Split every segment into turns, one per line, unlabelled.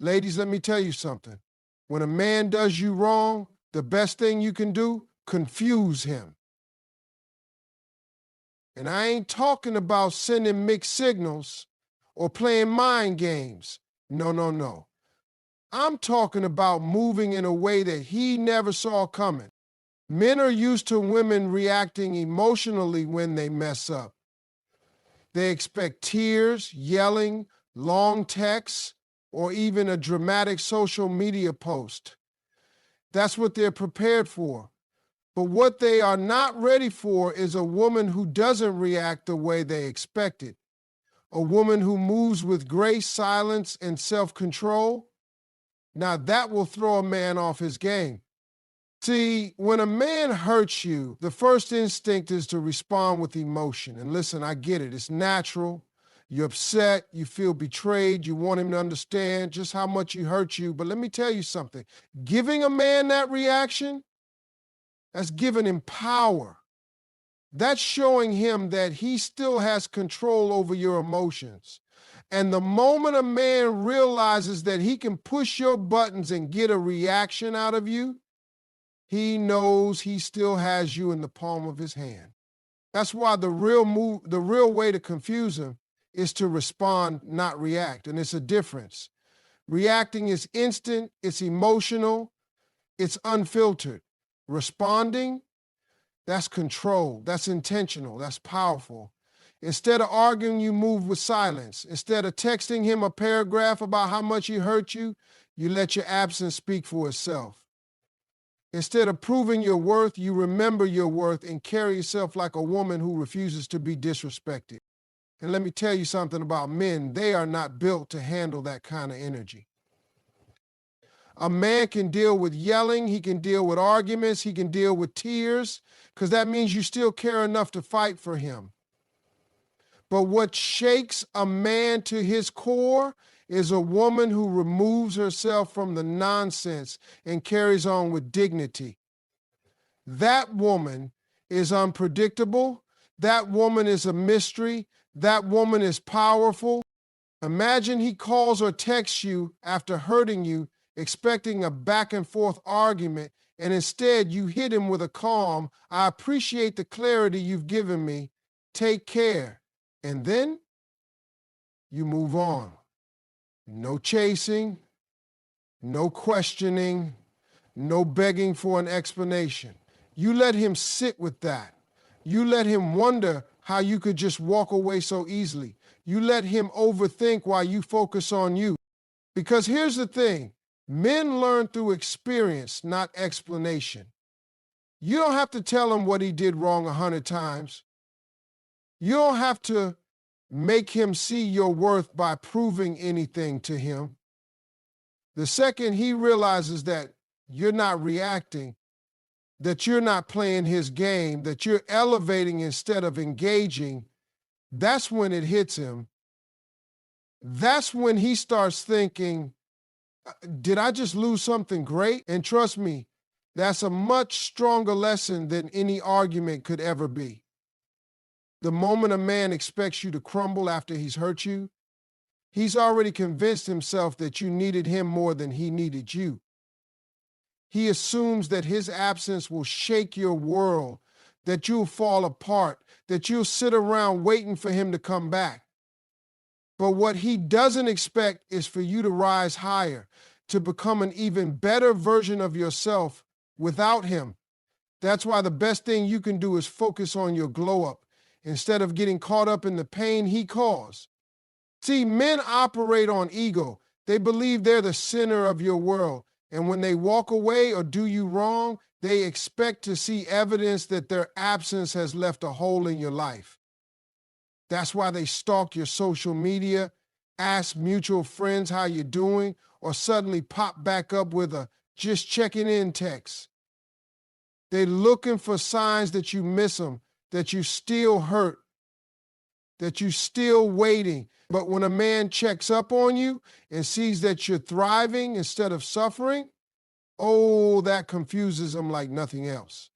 Ladies, let me tell you something. When a man does you wrong, the best thing you can do, confuse him. And I ain't talking about sending mixed signals or playing mind games. No, no, no. I'm talking about moving in a way that he never saw coming. Men are used to women reacting emotionally when they mess up. They expect tears, yelling, long texts, or even a dramatic social media post. That's what they're prepared for. But what they are not ready for is a woman who doesn't react the way they expected. A woman who moves with grace, silence, and self-control. Now that will throw a man off his game. See, when a man hurts you, the first instinct is to respond with emotion. And listen, I get it. It's natural. You're upset. You feel betrayed. You want him to understand just how much he hurt you. But let me tell you something. Giving a man that reaction, that's giving him power. That's showing him that he still has control over your emotions. And the moment a man realizes that he can push your buttons and get a reaction out of you, he knows he still has you in the palm of his hand. That's why the real way to confuse him is to respond, not react. And it's a difference. Reacting is instant, it's emotional, it's unfiltered. Responding, that's control, that's intentional, that's powerful. Instead of arguing, you move with silence. Instead of texting him a paragraph about how much he hurt you, you let your absence speak for itself. Instead of proving your worth, you remember your worth and carry yourself like a woman who refuses to be disrespected. And let me tell you something about men. They are not built to handle that kind of energy. A man can deal with yelling, he can deal with arguments, he can deal with tears, because that means you still care enough to fight for him. But what shakes a man to his core is a woman who removes herself from the nonsense and carries on with dignity. That woman is unpredictable. That woman is a mystery. That woman is powerful. Imagine he calls or texts you after hurting you, expecting a back and forth argument, and instead you hit him with a calm, "I appreciate the clarity you've given me. Take care." And then you move on. No chasing, no questioning, no begging for an explanation. You let him sit with that. You let him wonder how you could just walk away so easily. You let him overthink while you focus on you. Because here's the thing, men learn through experience, not explanation. You don't have to tell him what he did wrong 100 times. You don't have to make him see your worth by proving anything to him. The second he realizes that you're not reacting, that you're not playing his game, that you're elevating instead of engaging, that's when it hits him. That's when he starts thinking, did I just lose something great? And trust me, that's a much stronger lesson than any argument could ever be. The moment a man expects you to crumble after he's hurt you, he's already convinced himself that you needed him more than he needed you. He assumes that his absence will shake your world, that you'll fall apart, that you'll sit around waiting for him to come back. But what he doesn't expect is for you to rise higher, to become an even better version of yourself without him. That's why the best thing you can do is focus on your glow up instead of getting caught up in the pain he caused. See, men operate on ego. They believe they're the center of your world. And when they walk away or do you wrong, they expect to see evidence that their absence has left a hole in your life. That's why they stalk your social media, ask mutual friends how you're doing, or suddenly pop back up with a "just checking in" text. They're looking for signs that you miss them, that you still hurt, that you still waiting. But when a man checks up on you and sees that you're thriving instead of suffering, oh, that confuses them like nothing else.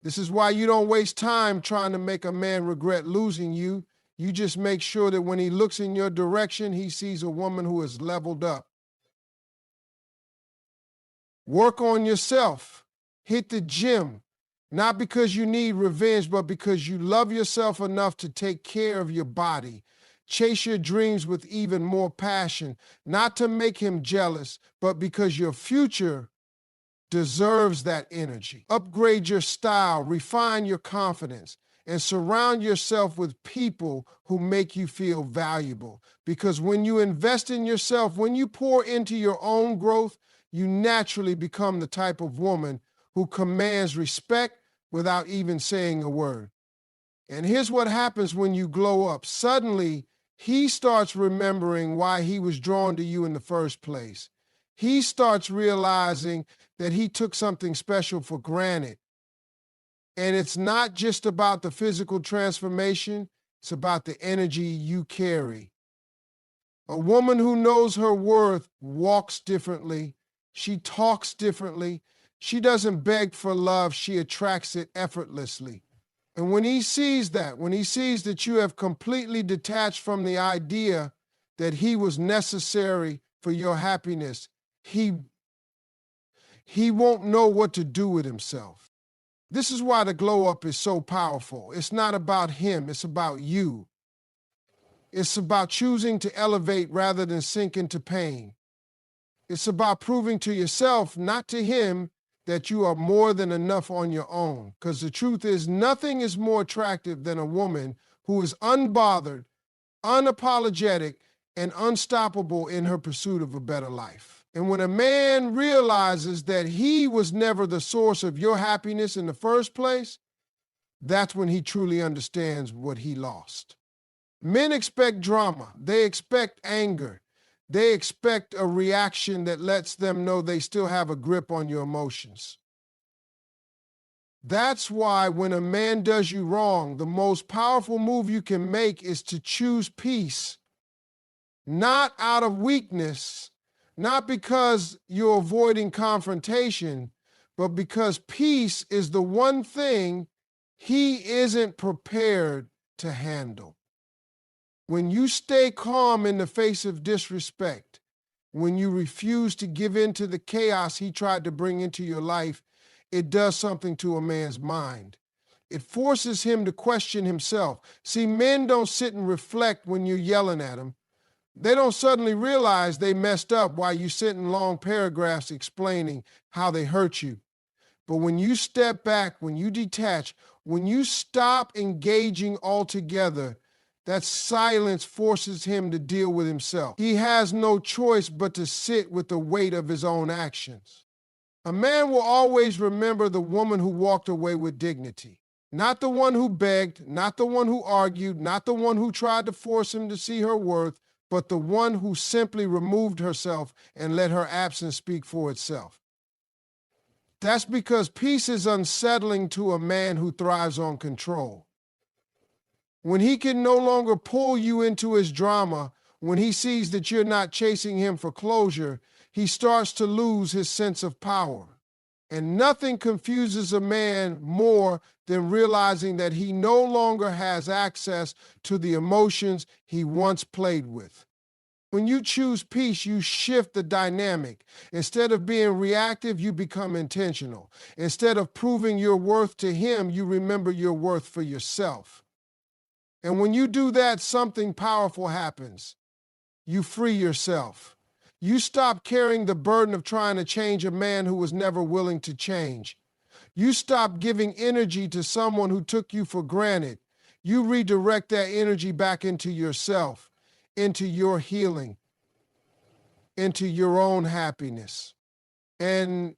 This is why you don't waste time trying to make a man regret losing you. You just make sure that when he looks in your direction, he sees a woman who is leveled up, Work on yourself. Hit the gym. Not because you need revenge, but because you love yourself enough to take care of your body. Chase your dreams with even more passion, not to make him jealous, but because your future deserves that energy. Upgrade your style, refine your confidence, and surround yourself with people who make you feel valuable. Because when you invest in yourself, when you pour into your own growth, you naturally become the type of woman who commands respect without even saying a word. And here's what happens when you glow up. Suddenly, he starts remembering why he was drawn to you in the first place. He starts realizing that he took something special for granted. And it's not just about the physical transformation, it's about the energy you carry. A woman who knows her worth walks differently. She talks differently. She doesn't beg for love, she attracts it effortlessly. And when he sees that, when he sees that you have completely detached from the idea that he was necessary for your happiness, he won't know what to do with himself. This is why the glow up is so powerful. It's not about him, it's about you. It's about choosing to elevate rather than sink into pain. It's about proving to yourself, not to him, that you are more than enough on your own. Because the truth is, nothing is more attractive than a woman who is unbothered, unapologetic, and unstoppable in her pursuit of a better life. And when a man realizes that he was never the source of your happiness in the first place, that's when he truly understands what he lost. Men expect drama. They expect anger. They expect a reaction that lets them know they still have a grip on your emotions. That's why when a man does you wrong, the most powerful move you can make is to choose peace, not out of weakness, not because you're avoiding confrontation, but because peace is the one thing he isn't prepared to handle. When you stay calm in the face of disrespect, when you refuse to give in to the chaos he tried to bring into your life, it does something to a man's mind. It forces him to question himself. See, men don't sit and reflect when you're yelling at them. They don't suddenly realize they messed up while you sit in long paragraphs explaining how they hurt you. But when you step back, when you detach, when you stop engaging altogether, that silence forces him to deal with himself. He has no choice but to sit with the weight of his own actions. A man will always remember the woman who walked away with dignity. Not the one who begged, not the one who argued, not the one who tried to force him to see her worth, but the one who simply removed herself and let her absence speak for itself. That's because peace is unsettling to a man who thrives on control. When he can no longer pull you into his drama, when he sees that you're not chasing him for closure, he starts to lose his sense of power. And nothing confuses a man more than realizing that he no longer has access to the emotions he once played with. When you choose peace, you shift the dynamic. Instead of being reactive, you become intentional. Instead of proving your worth to him, you remember your worth for yourself. And when you do that, something powerful happens. You free yourself. You stop carrying the burden of trying to change a man who was never willing to change. You stop giving energy to someone who took you for granted. You redirect that energy back into yourself, into your healing, into your own happiness. And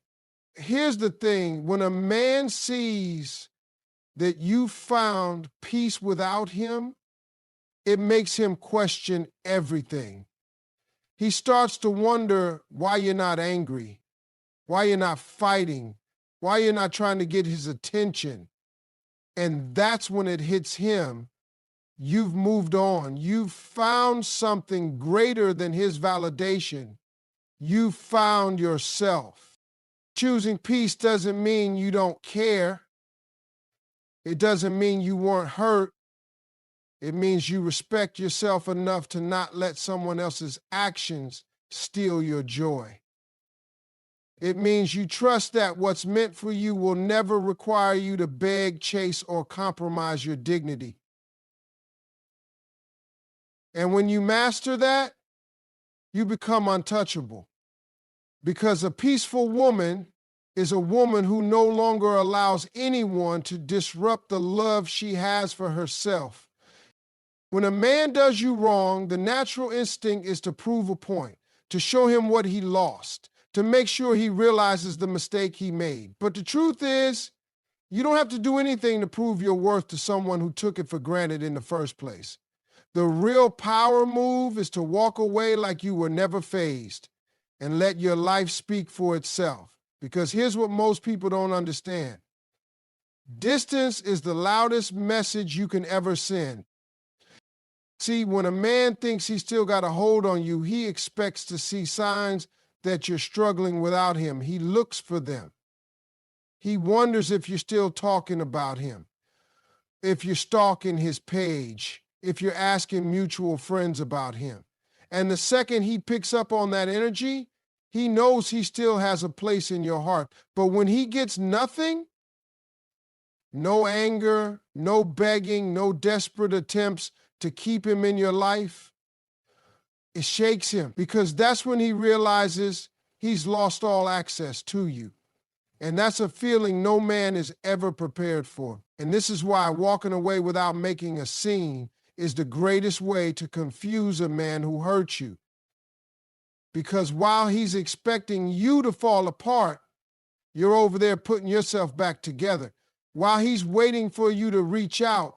here's the thing, when a man sees that you found peace without him, it makes him question everything. He starts to wonder why you're not angry, why you're not fighting, why you're not trying to get his attention. And that's when it hits him. You've moved on. You've found something greater than his validation. You found yourself. Choosing peace doesn't mean you don't care. It doesn't mean you weren't hurt. It means you respect yourself enough to not let someone else's actions steal your joy. It means you trust that what's meant for you will never require you to beg, chase, or compromise your dignity. And when you master that, you become untouchable. Because a peaceful woman is a woman who no longer allows anyone to disrupt the love she has for herself. When a man does you wrong, the natural instinct is to prove a point, to show him what he lost, to make sure he realizes the mistake he made. But the truth is, you don't have to do anything to prove your worth to someone who took it for granted in the first place. The real power move is to walk away like you were never fazed and let your life speak for itself. Because here's what most people don't understand. Distance is the loudest message you can ever send. See, when a man thinks he's still got a hold on you, he expects to see signs that you're struggling without him. He looks for them. He wonders if you're still talking about him, if you're stalking his page, if you're asking mutual friends about him. And the second he picks up on that energy, he knows he still has a place in your heart. But when he gets nothing, no anger, no begging, no desperate attempts to keep him in your life, it shakes him, because that's when he realizes he's lost all access to you. And that's a feeling no man is ever prepared for. And this is why walking away without making a scene is the greatest way to confuse a man who hurt you. Because while he's expecting you to fall apart, you're over there putting yourself back together. While he's waiting for you to reach out,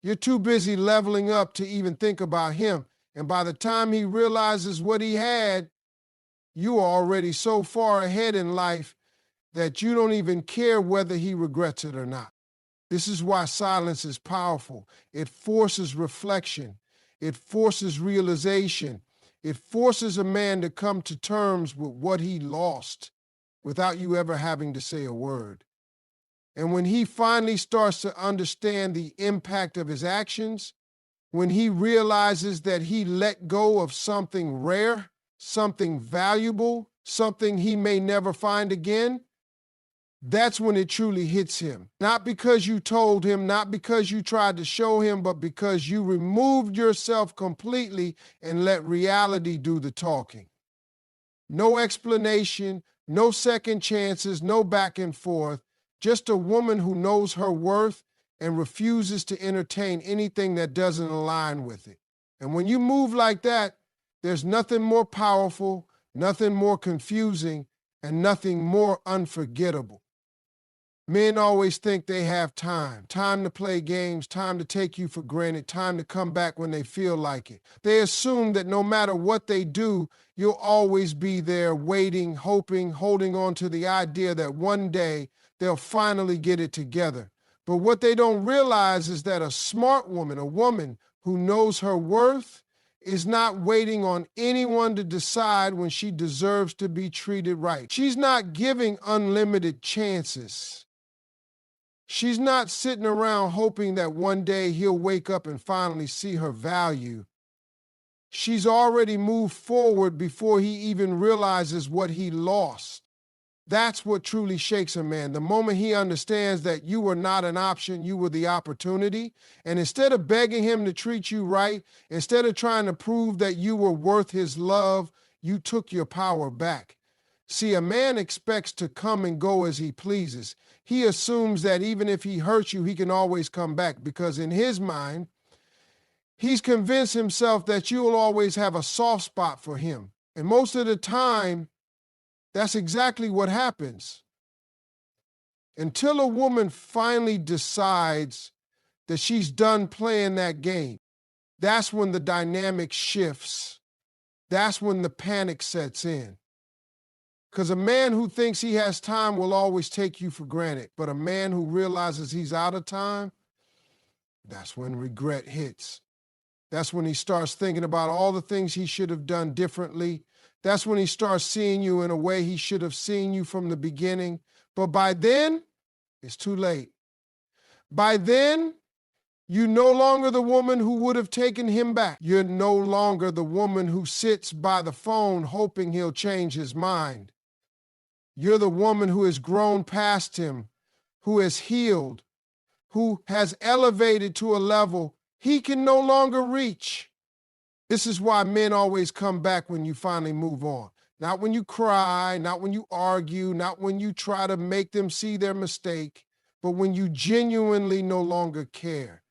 you're too busy leveling up to even think about him. And by the time he realizes what he had, you are already so far ahead in life that you don't even care whether he regrets it or not. This is why silence is powerful. It forces reflection. It forces realization. It forces a man to come to terms with what he lost without you ever having to say a word. And when he finally starts to understand the impact of his actions, when he realizes that he let go of something rare, something valuable, something he may never find again, that's when it truly hits him. Not because you told him, not because you tried to show him, but because you removed yourself completely and let reality do the talking. No explanation, no second chances, no back and forth. Just a woman who knows her worth and refuses to entertain anything that doesn't align with it. And when you move like that, there's nothing more powerful, nothing more confusing, and nothing more unforgettable. Men always think they have time to play games, time to take you for granted, time to come back when they feel like it. They assume that no matter what they do, you'll always be there waiting, hoping, holding on to the idea that one day they'll finally get it together. But what they don't realize is that a smart woman, a woman who knows her worth, is not waiting on anyone to decide when she deserves to be treated right. She's not giving unlimited chances. She's not sitting around hoping that one day he'll wake up and finally see her value. She's already moved forward before he even realizes what he lost. That's what truly shakes a man. The moment he understands that you were not an option, you were the opportunity. And instead of begging him to treat you right, instead of trying to prove that you were worth his love, you took your power back. See, a man expects to come and go as he pleases. He assumes that even if he hurts you, he can always come back, because in his mind, he's convinced himself that you'll always have a soft spot for him. And most of the time, that's exactly what happens. Until a woman finally decides that she's done playing that game, that's when the dynamic shifts. That's when the panic sets in. Because a man who thinks he has time will always take you for granted. But a man who realizes he's out of time, that's when regret hits. That's when he starts thinking about all the things he should have done differently. That's when he starts seeing you in a way he should have seen you from the beginning. But by then, it's too late. By then, you're no longer the woman who would have taken him back. You're no longer the woman who sits by the phone hoping he'll change his mind. You're the woman who has grown past him, who has healed, who has elevated to a level he can no longer reach. This is why men always come back when you finally move on. Not when you cry, not when you argue, not when you try to make them see their mistake, but when you genuinely no longer care.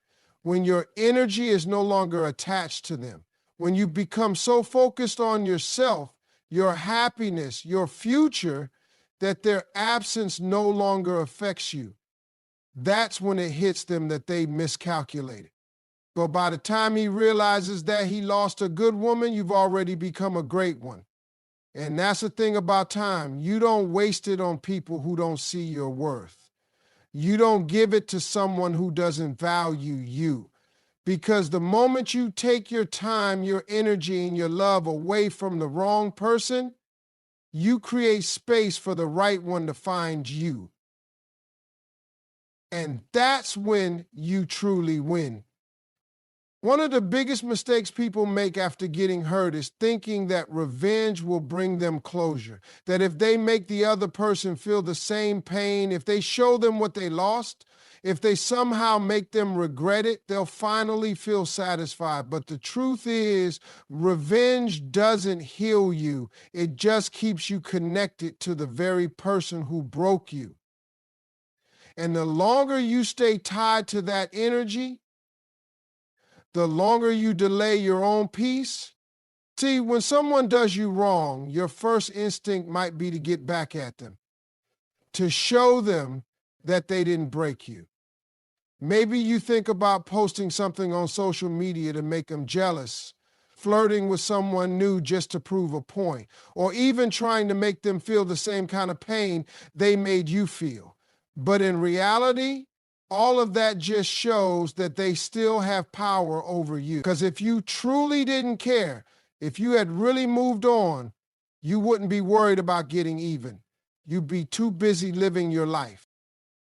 When your energy is no longer attached to them. When you become so focused on yourself, your happiness, your future, that their absence no longer affects you. That's when it hits them that they miscalculated. But by the time he realizes that he lost a good woman, you've already become a great one. And that's the thing about time. You don't waste it on people who don't see your worth. You don't give it to someone who doesn't value you. Because the moment you take your time, your energy, and your love away from the wrong person, you create space for the right one to find you. And that's when you truly win. One of the biggest mistakes people make after getting hurt is thinking that revenge will bring them closure. That if they make the other person feel the same pain, if they show them what they lost, if they somehow make them regret it, they'll finally feel satisfied. But the truth is, revenge doesn't heal you. It just keeps you connected to the very person who broke you. And the longer you stay tied to that energy, the longer you delay your own peace. See, when someone does you wrong, your first instinct might be to get back at them, to show them that they didn't break you. Maybe you think about posting something on social media to make them jealous, flirting with someone new just to prove a point, or even trying to make them feel the same kind of pain they made you feel. But in reality, all of that just shows that they still have power over you. Because if you truly didn't care, if you had really moved on, you wouldn't be worried about getting even. You'd be too busy living your life.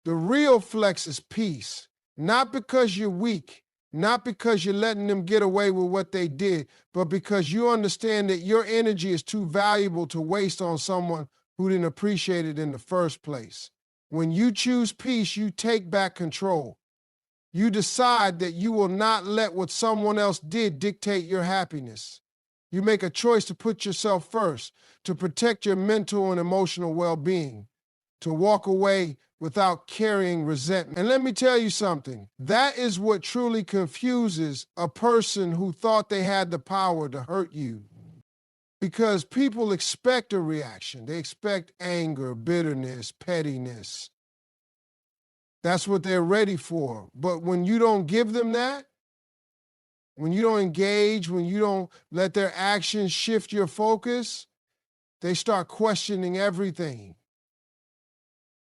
The real flex is peace, not because you're weak, not because you're letting them get away with what they did, but because you understand that your energy is too valuable to waste on someone who didn't appreciate it in the first place. When you choose peace, you take back control. You decide that you will not let what someone else did dictate your happiness. You make a choice to put yourself first, to protect your mental and emotional well-being, to walk away without carrying resentment. And let me tell you something, that is what truly confuses a person who thought they had the power to hurt you. Because people expect a reaction. They expect anger, bitterness, pettiness. That's what they're ready for. But when you don't give them that, when you don't engage, when you don't let their actions shift your focus, they start questioning everything.